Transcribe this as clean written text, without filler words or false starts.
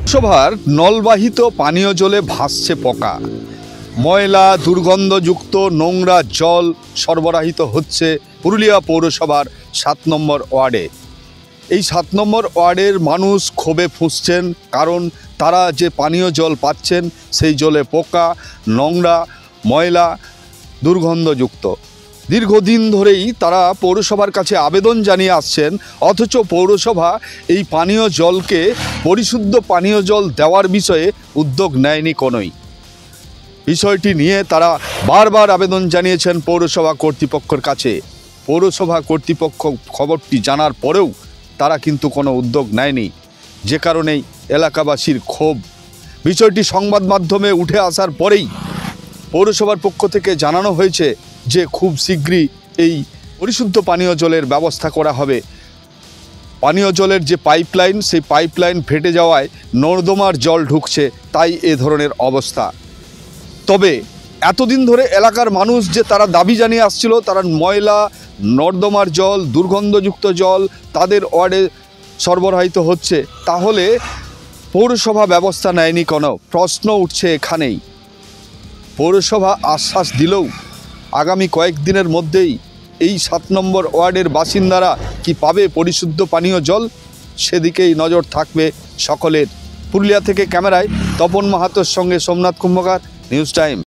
পৌরসভার নলবাহিত পানীয় জলে ভাসছে পোকা। ময়লা দুর্গন্ধযুক্ত নোংরা জল সরবরাহিত হচ্ছে পুরুলিয়া পৌরসভার ৭ নম্বর ওয়ার্ডে। এই ৭ নম্বর ওয়ার্ডের মানুষ ক্ষোভে ফুঁসছেন, কারণ তারা যে পানীয় জল পাচ্ছেন সেই জলে পোকা, নোংরা, ময়লা, দুর্গন্ধযুক্ত। দীর্ঘদিন ধরেই তারা পৌরসভার কাছে আবেদন জানিয়ে আসছেন, অথচ পৌরসভা এই পানীয় জলকে পরিশুদ্ধ পানীয় জল দেওয়ার বিষয়ে উদ্যোগ নেয়নি কোনোই। বিষয়টি নিয়ে তারা বারবার আবেদন জানিয়েছেন পৌরসভা কর্তৃপক্ষের কাছে। পৌরসভা কর্তৃপক্ষ খবরটি জানার পরেও তারা কিন্তু কোনো উদ্যোগ নেয়নি, যে কারণেই এলাকাবাসীর ক্ষোভ। বিষয়টি সংবাদ মাধ্যমে উঠে আসার পরেই পৌরসভার পক্ষ থেকে জানানো হয়েছে যে খুব শীঘ্রই এই পরিশুদ্ধ পানীয় জলের ব্যবস্থা করা হবে। পানীয় জলের যে পাইপলাইন, সেই পাইপলাইন ফেটে যাওয়ায় নর্দমার জল ঢুকছে, তাই এ ধরনের অবস্থা। তবে এতদিন ধরে এলাকার মানুষ যে তারা দাবি জানিয়ে আসছিল, তারা ময়লা, নর্দমার জল, দুর্গন্ধযুক্ত জল তাদের ওয়ার্ডে সরবরাহিত হচ্ছে, তাহলে পৌরসভা ব্যবস্থা নেয়নি কোনো প্রশ্ন উঠছে এখানেই। পৌরসভা আশ্বাস দিলেও আগামী কয়েকদিনের মধ্যেই এই ৭ নম্বর ওয়ার্ডের বাসিন্দারা কি পাবে পরিশুদ্ধ পানীয় জল, সেদিকেই নজর থাকবে সকলের। পুরুলিয়া থেকে ক্যামেরায় তপন মাহাতোর সঙ্গে সোমনাথ কুম্ভকার, নিউজ টাইম।